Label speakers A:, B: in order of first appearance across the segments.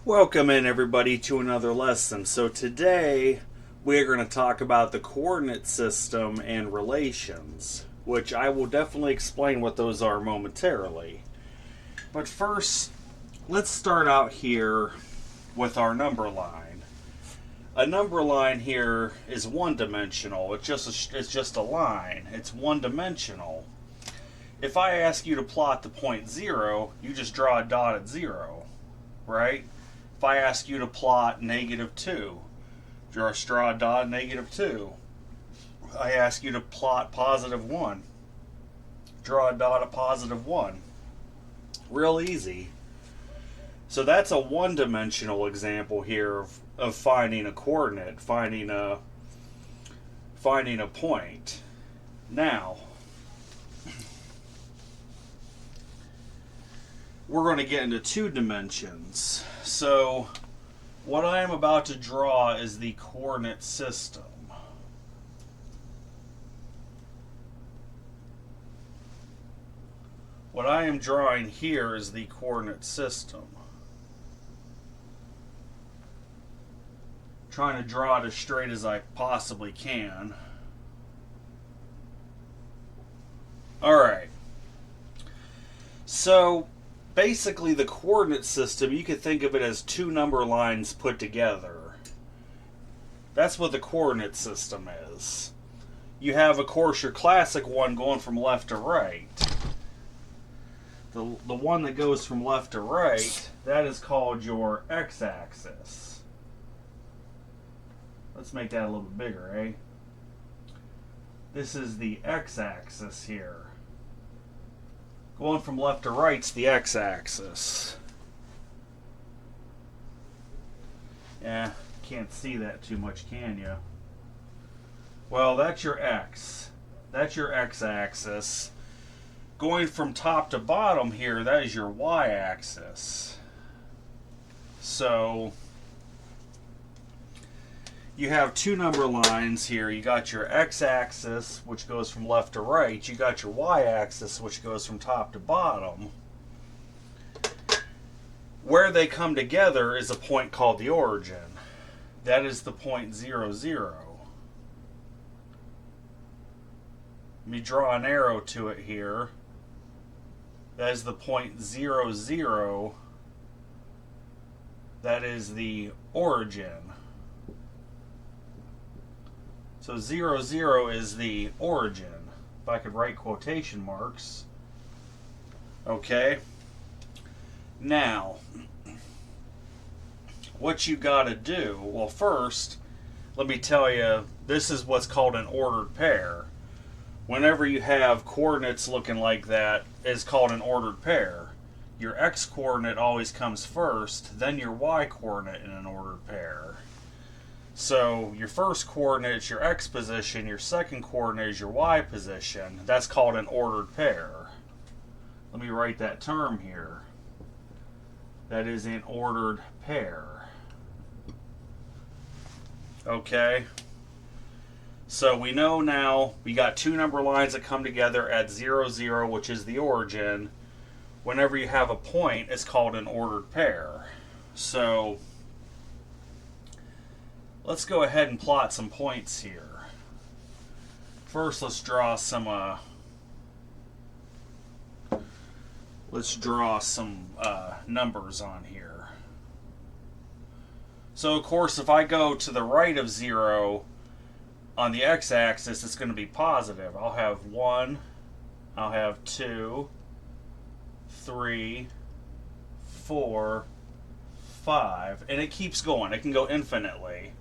A: Welcome in everybody to another lesson. So today we're going to talk about the coordinate system and relations, which I will definitely explain what those are momentarily. But first, let's start out here with our number line. A number line here is one-dimensional. It's just a line. It's one-dimensional. If I ask you to plot the point 0, you just draw a dot at 0, right? If I ask you to plot -2, draw a dot at -2. I ask you to plot +1, draw a dot at +1. Real easy. So that's a one-dimensional example here of finding a coordinate, finding a point. Now, we're going to get into 2 dimensions. So what I am about to draw is the coordinate system. What I am drawing here is the coordinate system. Trying to draw it as straight as I possibly can. Alright. So basically, the coordinate system, you could think of it as 2 number lines put together. That's what the coordinate system is. You have, of course, your classic one going from left to right. The one that goes from left to right, that is called your x-axis. Let's make that a little bit bigger, eh? This is the x-axis here. Going from left to right's the x-axis. Yeah, can't see that too much, can you? Well, that's your x. That's your x-axis. Going from top to bottom here, that is your y-axis. So you have 2 number lines here. You got your x-axis, which goes from left to right. You got your y-axis, which goes from top to bottom. Where they come together is a point called the origin. That is the point 0, 0. Let me draw an arrow to it here. That is the point 0, 0. That is the origin. So 0, 0 is the origin. If I could write quotation marks. Okay. Now, what you got to do, well, first, let me tell you, this is what's called an ordered pair. Whenever you have coordinates looking like that, it's called an ordered pair. Your x coordinate always comes first, then your y coordinate in an ordered pair. So your first coordinate is your x position, your second coordinate is your y position. That's called an ordered pair. Let me write that term here. That is an ordered pair. Okay? So we know now we got 2 number lines that come together at 0, 0, which is the origin. Whenever you have a point, it's called an ordered pair. So let's go ahead and plot some points here. First, let's draw some numbers on here. So, of course, if I go to the right of 0 on the x-axis, it's going to be positive. I'll have 1, I'll have 2, 3, 4, 5, and it keeps going. It can go infinitely.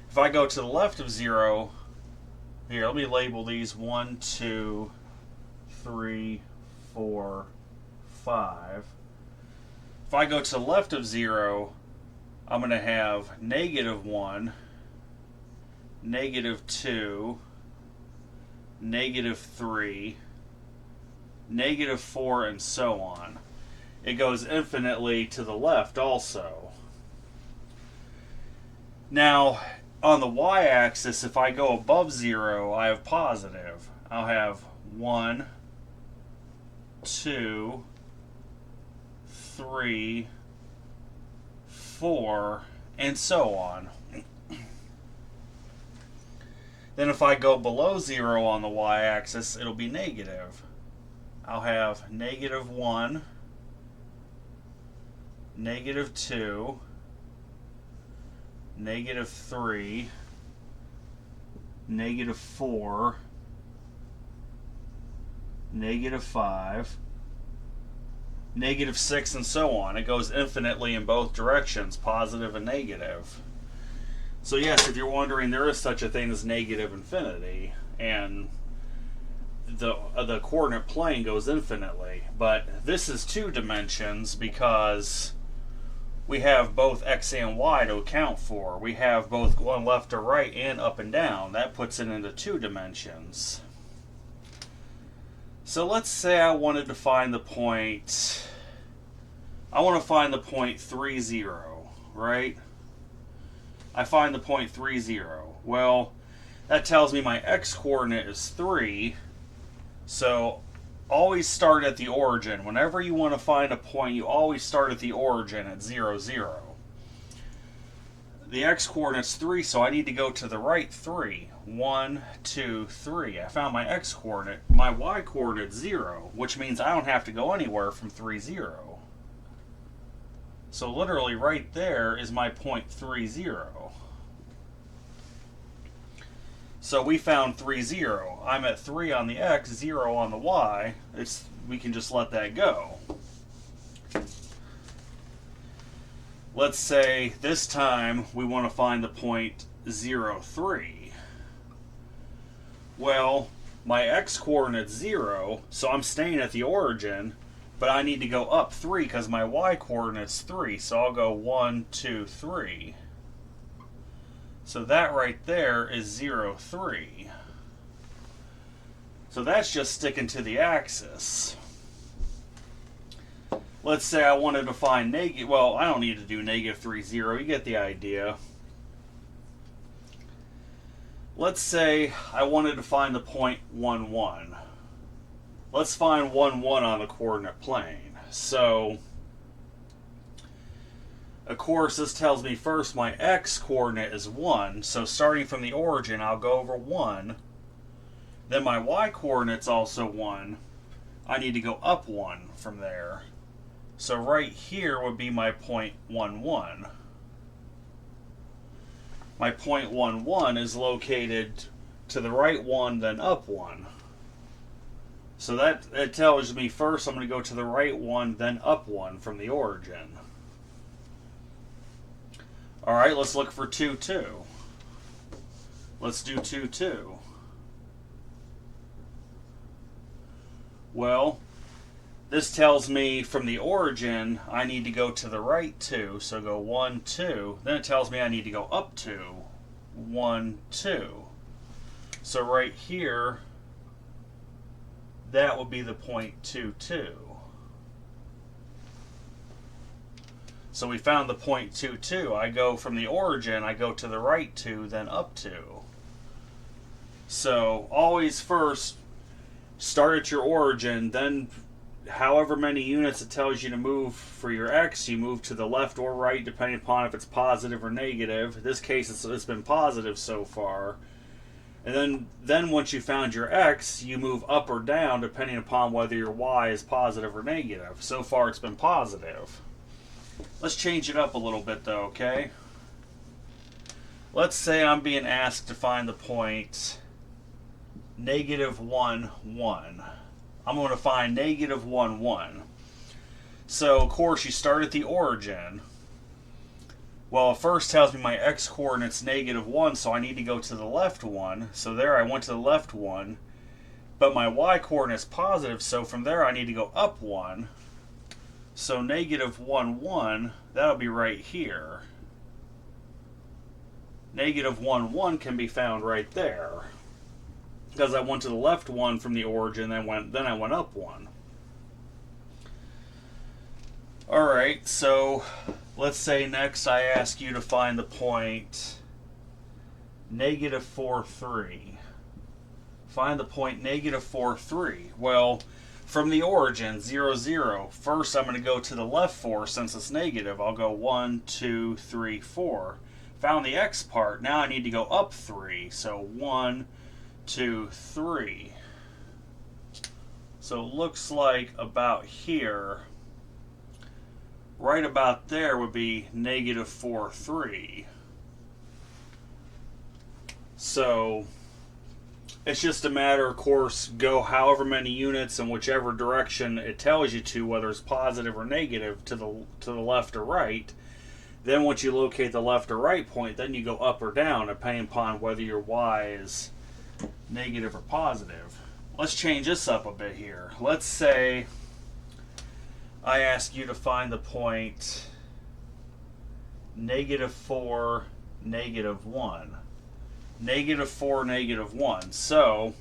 A: If I go to the left of 0, here, let me label these 1, 2, 3, 4, 5. If I go to the left of 0, I'm going to have -1, -2, -3, -4, and so on. It goes infinitely to the left also. Now, on the y-axis, if I go above 0, I have positive. I'll have 1, 2, 3, 4, and so on. Then if I go below 0 on the y-axis, it'll be negative. I'll have -1, -2, -3, -4, -5, -6, and so on. It goes infinitely in both directions, positive and negative. So yes, if you're wondering, there is such a thing as negative infinity, and the coordinate plane goes infinitely. But this is 2 dimensions because we have both x and y to account for. We have both going left to right and up and down. That puts it into 2 dimensions. So let's say I wanted to find the point. I want to find the point 3, 0, right? I find the point 3, 0. Well, that tells me my x-coordinate is 3. So always start at the origin. Whenever you want to find a point, you always start at the origin at 0, 0. The x-coordinate's 3, so I need to go to the right 3. 1, 2, 3. I found my x-coordinate. My y-coordinate's 0, which means I don't have to go anywhere from 3, 0. So literally right there is my point 3, 0. So we found 3, 0. I'm at 3 on the x, 0 on the y. We can just let that go. Let's say this time we want to find the point 0, 3. Well, my x-coordinate's 0, so I'm staying at the origin, but I need to go up 3 because my y-coordinate's 3, so I'll go 1, 2, 3. So that right there is 0, 3. So that's just sticking to the axis. Let's say I wanted to find negative, well, I don't need to do -3, 0, you get the idea. Let's say I wanted to find the point 1, 1. Let's find 1, 1 on the coordinate plane. So, of course, this tells me first my x-coordinate is 1, so starting from the origin, I'll go over 1. Then my y-coordinate's also 1. I need to go up 1 from there. So right here would be my point 1, 1. My point 1, 1 is located to the right 1, then up 1. So that tells me first I'm going to go to the right 1, then up 1 from the origin. Alright, let's look for 2, 2. Let's do 2, 2. Well, this tells me from the origin I need to go to the right 2, so go 1, 2. Then it tells me I need to go up 2, 1, 2. So right here, that would be the point 2, 2. So we found the point 2, 2. I go from the origin, I go to the right 2, then up 2. So always first start at your origin, then however many units it tells you to move for your x, you move to the left or right depending upon if it's positive or negative. In this case it's been positive so far. And then once you found your x, you move up or down depending upon whether your y is positive or negative. So far it's been positive. Let's change it up a little bit though, okay? Let's say I'm being asked to find the point -1, 1. I'm going to find -1, 1. So, of course, you start at the origin. Well, it first tells me my x-coordinate's -1, so I need to go to the left 1. So there I went to the left 1. But my y-coordinate's positive, so from there I need to go up 1. So -1, 1, that'll be right here. -1, 1 can be found right there. Because I went to the left 1 from the origin, then I went up 1. Alright, so let's say next I ask you to find the point -4, 3. Find the point -4, 3. Well, from the origin, 0, 0. First, I'm going to go to the left 4 since it's negative. I'll go 1, 2, 3, 4. Found the x part. Now I need to go up 3. So 1, 2, 3. So it looks like about here, right about there would be negative 4, 3. So it's just a matter, of course, go however many units in whichever direction it tells you to, whether it's positive or negative, to the left or right. Then once you locate the left or right point, then you go up or down, depending upon whether your y is negative or positive. Let's change this up a bit here. Let's say I ask you to find the point negative 4, negative 1. Negative 4, negative 1. So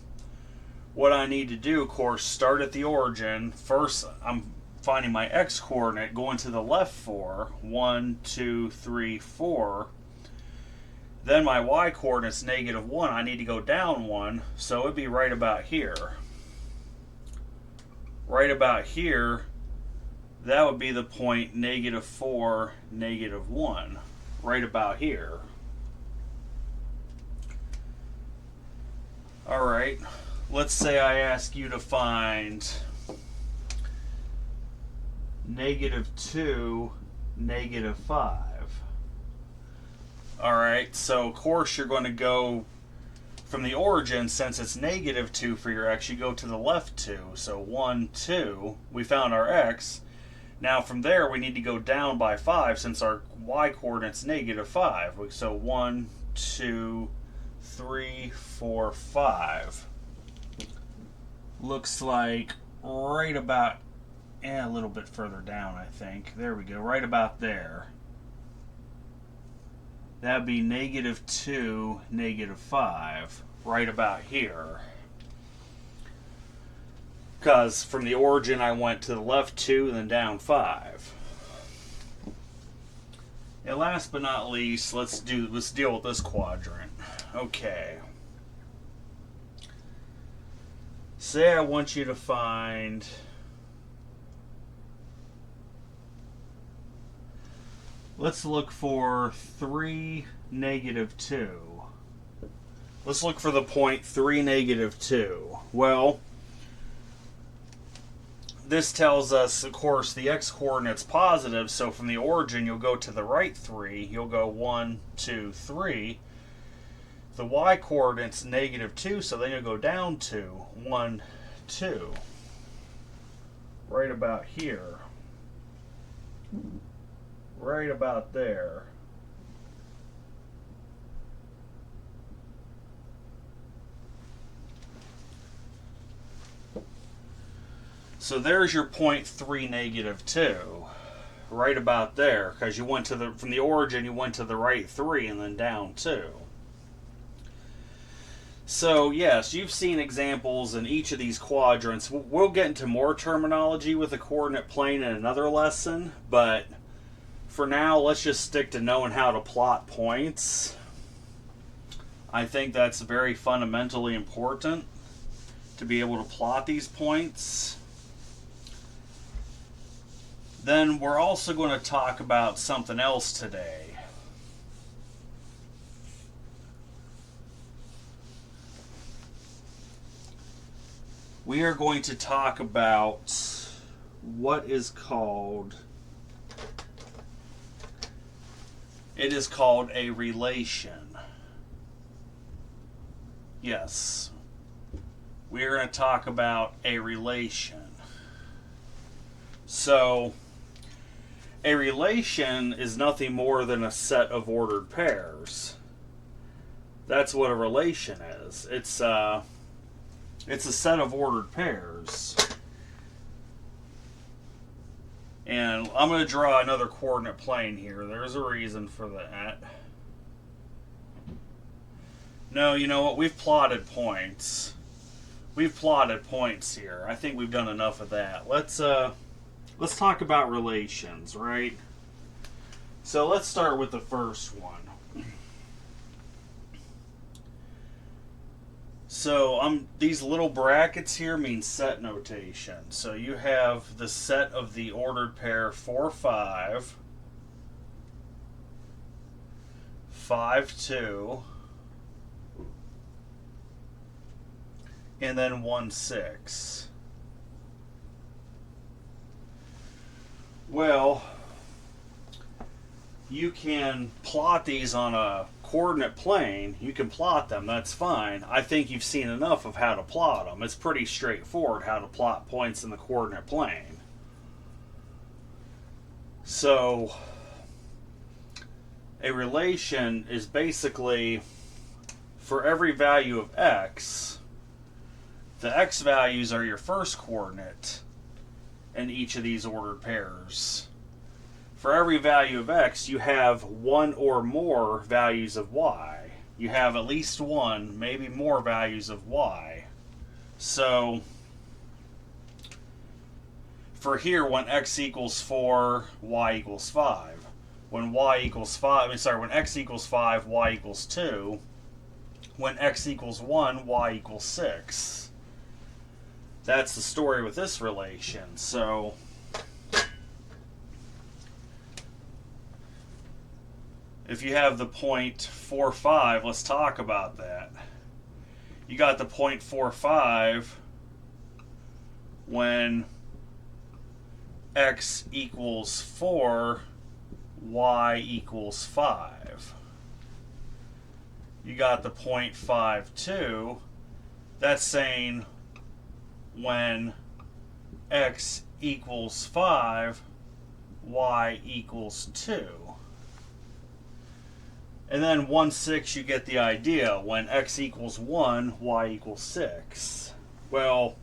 A: what I need to do, of course, start at the origin. First, I'm finding my x coordinate, going to the left 4. 1, 2, 3, 4. Then my y coordinate's negative 1. I need to go down 1, so it'd be right about here. Right about here, that would be the point negative 4, negative 1. Right about here. Alright, let's say I ask you to find negative 2, negative 5. Alright, so of course you're going to go from the origin, since it's negative 2 for your x, you go to the left 2. So 1, 2, we found our x. Now from there we need to go down by 5 since our y coordinate's negative 5. So 1, 2, 3, 4, 5. Looks like right about, a little bit further down, I think. There we go, right about there. That'd be negative 2, negative 5, right about here. Because from the origin I went to the left 2 and then down 5. And last but not least, let's deal with this quadrant. Okay. Say I want you to find let's look for 3, negative 2. Let's look for the point 3, negative 2. Well, this tells us, of course, the x-coordinate's positive, so from the origin you'll go to the right 3. You'll go 1, 2, 3. The y-coordinate's negative 2, so then you'll go down 2. 1, 2. Right about here. Right about there. So there's your point 3, negative 2. Right about there, because you went to from the origin you went to the right 3 and then down 2. So yes, you've seen examples in each of these quadrants. We'll get into more terminology with the coordinate plane in another lesson, but for now, let's just stick to knowing how to plot points. I think that's very fundamentally important to be able to plot these points. Then we're also going to talk about something else today. We are going to talk about what is called, it is called a relation. Yes, we are going to talk about a relation. So, a relation is nothing more than a set of ordered pairs. That's what a relation is. It's a set of ordered pairs. And I'm going to draw another coordinate plane here. There's a reason for that. No, you know what? We've plotted points. We've plotted points here. I think we've done enough of that. Let's talk about relations, right? So let's start with the first one. So these little brackets here mean set notation. So you have the set of the ordered pair 4, 5, 5, 2, and then 1, 6. Well, you can plot these on a coordinate plane. You can plot them, that's fine. I think you've seen enough of how to plot them. It's pretty straightforward how to plot points in the coordinate plane. So a relation is basically for every value of x, the x values are your first coordinate in each of these ordered pairs. For every value of x, you have one or more values of y. You have at least one, maybe more values of y. So for here, when x equals 4, y equals 5. When y equals 5, when x equals 5, y equals 2. When x equals 1, y equals 6. That's the story with this relation. So if you have the point 4, 5, let's talk about that. You got the point 4, 5 when x equals 4, y equals 5. You got the point 5, 2. That's saying when x equals 5, y equals 2. And then 1, 6, you get the idea. When x equals 1, y equals 6. Well,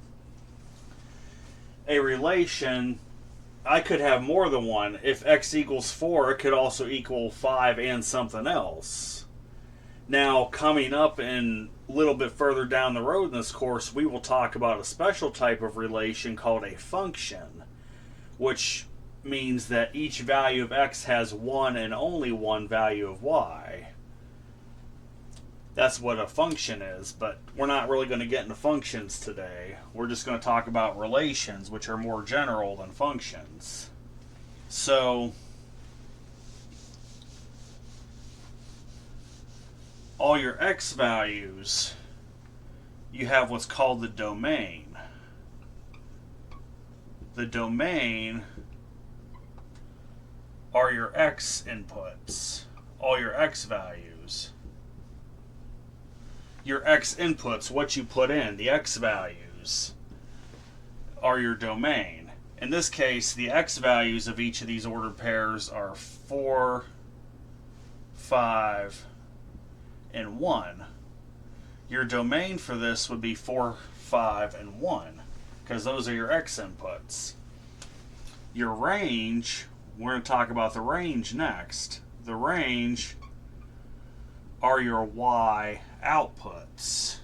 A: a relation, I could have more than one. If x equals 4, it could also equal 5 and something else. Now, coming up in a little bit further down the road in this course, we will talk about a special type of relation called a function, which means that each value of x has one and only one value of y. That's what a function is, but we're not really going to get into functions today. We're just going to talk about relations, which are more general than functions. So all your x values, you have what's called the domain. The domain are your x inputs, all your x values. Your x inputs, what you put in, the x values, are your domain. In this case, the x values of each of these ordered pairs are 4, 5, and 1. Your domain for this would be 4, 5, and 1, because those are your x inputs. Your range, we're going to talk about the range next. The range are your y outputs.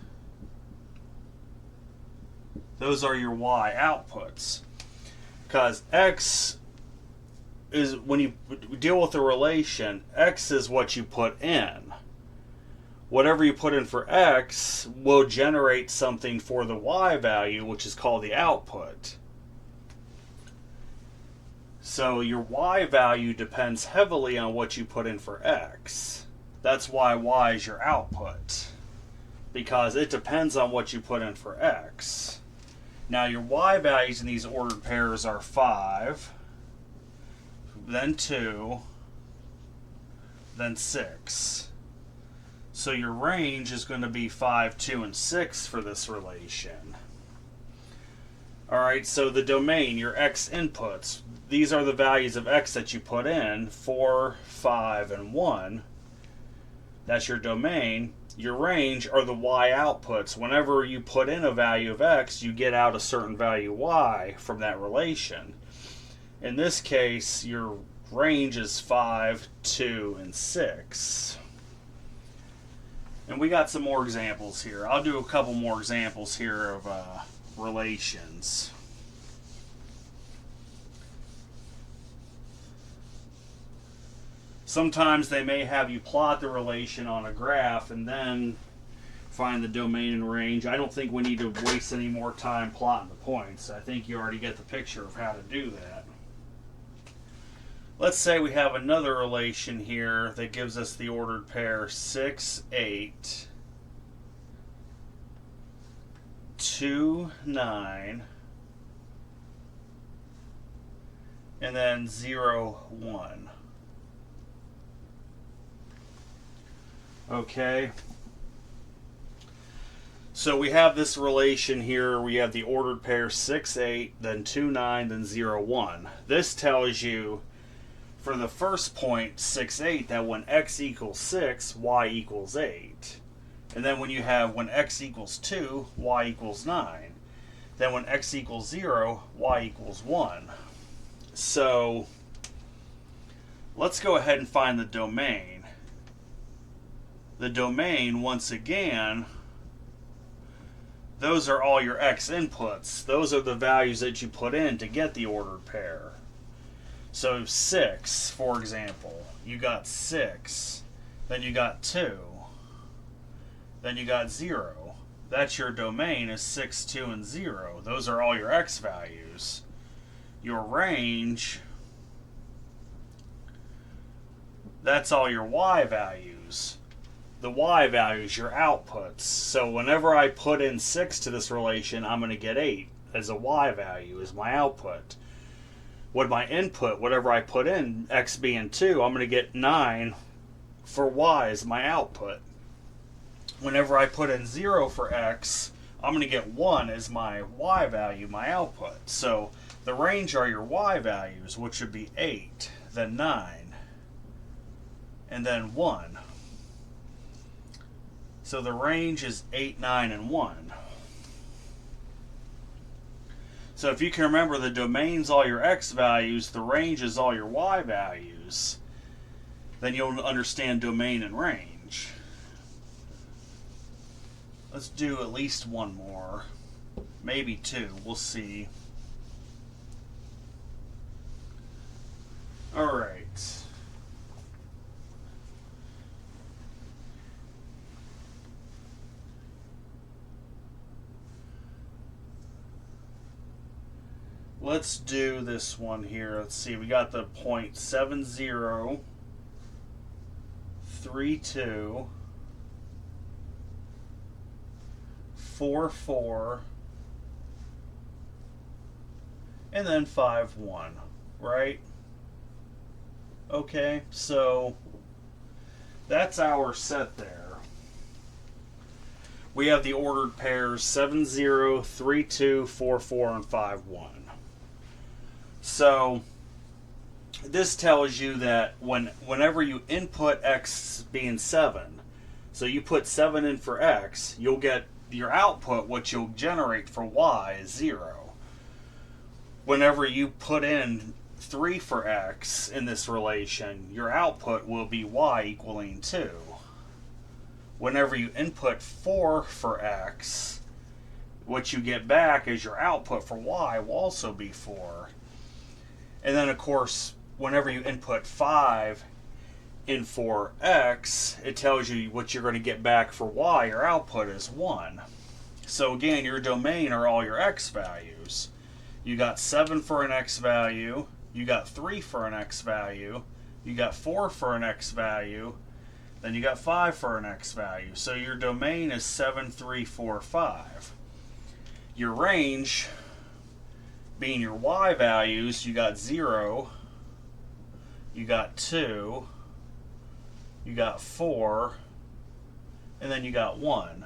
A: Those are your y outputs. Because x is, when you deal with a relation, x is what you put in. Whatever you put in for x will generate something for the y value, which is called the output. So your y value depends heavily on what you put in for x. That's why y is your output, because it depends on what you put in for x. Now your y values in these ordered pairs are 5, then 2, then 6. So your range is going to be 5, 2, and 6 for this relation. Alright, so the domain, your x inputs, these are the values of x that you put in, 4, 5, and 1. That's your domain. Your range are the y outputs. Whenever you put in a value of x, you get out a certain value y from that relation. In this case, your range is 5, 2, and 6. And we got some more examples here. I'll do a couple more examples here of relations. Sometimes they may have you plot the relation on a graph and then find the domain and range. I don't think we need to waste any more time plotting the points. I think you already get the picture of how to do that. Let's say we have another relation here that gives us the ordered pair 6, 8, 2, 9, and then 0, 1. Okay. So we have this relation here. We have the ordered pair 6, 8, then 2, 9, then 0, 1. This tells you for the first point, 6, 8, that when x equals 6, y equals 8. And then when you have when x equals 2, y equals 9. Then when x equals 0, y equals 1. So let's go ahead and find the domain. The domain, once again, those are all your x inputs. Those are the values that you put in to get the ordered pair. So 6, for example, you got 6, then you got 2, then you got 0. That's your domain is 6, 2, and 0. Those are all your x values. Your range, that's all your y values. The y values, your outputs. So whenever I put in 6 to this relation, I'm going to get 8 as a y value, as my output. With my input, whatever I put in, x being 2, I'm going to get 9 for y as my output. Whenever I put in 0 for x, I'm going to get 1 as my y value, my output. So the range are your y values, which would be 8, then 9, and then 1. So the range is 8, 9, and 1. So if you can remember, the domain's all your x values, the range is all your y values, then you'll understand domain and range. Let's do at least one more, maybe two, we'll see. All right. Let's do this one here. Let's see. We got the point 70, 32, 44, and then 51, right? Okay, so that's our set there. We have the ordered pairs 70, 32, 44, and 51. So this tells you that whenever you input x being 7, so you put 7 in for x, you'll get your output, what you'll generate for y, is 0. Whenever you put in 3 for x in this relation, your output will be y equaling 2. Whenever you input 4 for x, what you get back as your output for y will also be 4. And then, of course, whenever you input 5 in for x, it tells you what you're going to get back for y. Your output is 1. So again, your domain are all your x values. You got 7 for an x value, you got 3 for an x value, you got 4 for an x value, then you got 5 for an x value. So your domain is 7, 3, 4, 5. Your range, being your y values, you got 0, you got 2, you got 4, and then you got 1.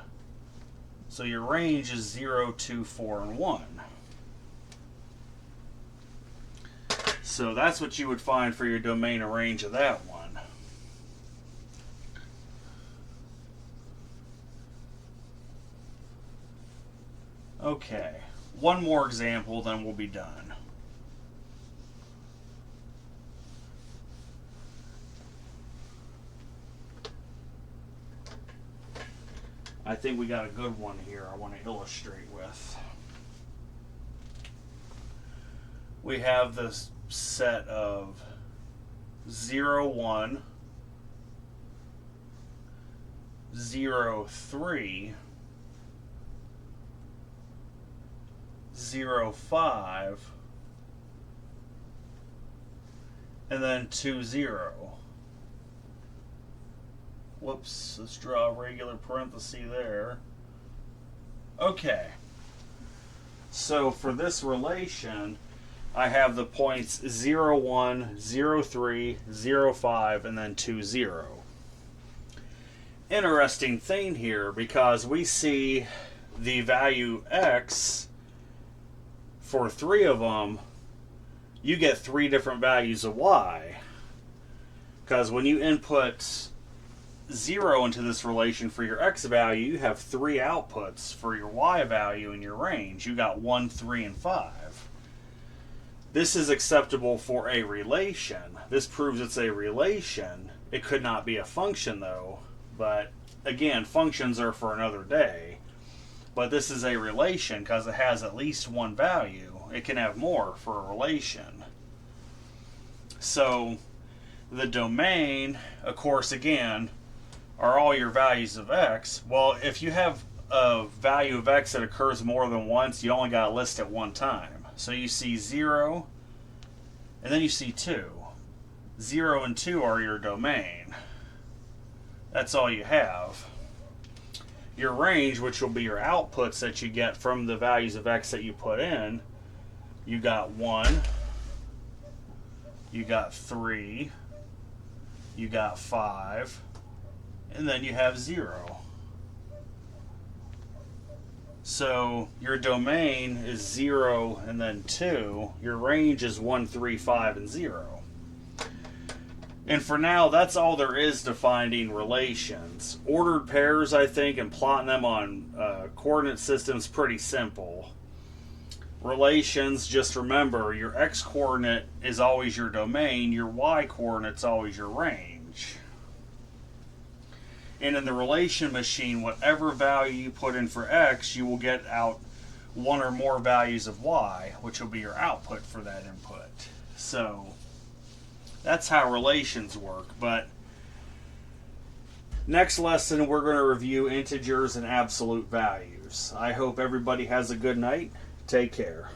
A: So your range is 0, 2, 4, and 1. So that's what you would find for your domain and range of that one. Okay, one more example, then we'll be done. I think we got a good one here I want to illustrate with. We have this set of 0, 1, 0, 3, 0, 5, and then 2, 0. Whoops, let's draw a regular parenthesis there. Okay. So for this relation, I have the points 0, 1, 0, 3, 0, 5, and then 2, 0. Interesting thing here, because we see the value x for 3 of them, you get 3 different values of y. Because when you input 0 into this relation for your x value, you have 3 outputs for your y value in your range. You got 1, 3, and 5. This is acceptable for a relation. This proves it's a relation. It could not be a function though, but again, functions are for another day. But this is a relation because it has at least one value. It can have more for a relation. So the domain, of course, again, are all your values of x. Well, if you have a value of x that occurs more than once, you only got to list it one time. So you see 0, and then you see 2. 0 and 2 are your domain. That's all you have. Your range, which will be your outputs that you get from the values of x that you put in, you got 1, you got 3, you got 5, and then you have 0. So your domain is 0 and then 2. Your range is 1, 3, 5, and 0. And for now, that's all there is to finding relations. Ordered pairs, I think, and plotting them on coordinate systems, pretty simple. Relations, just remember, your x-coordinate is always your domain, your y-coordinate is always your range. And in the relation machine, whatever value you put in for x, you will get out one or more values of y, which will be your output for that input. So that's how relations work. But next lesson, we're going to review integers and absolute values. I hope everybody has a good night. Take care.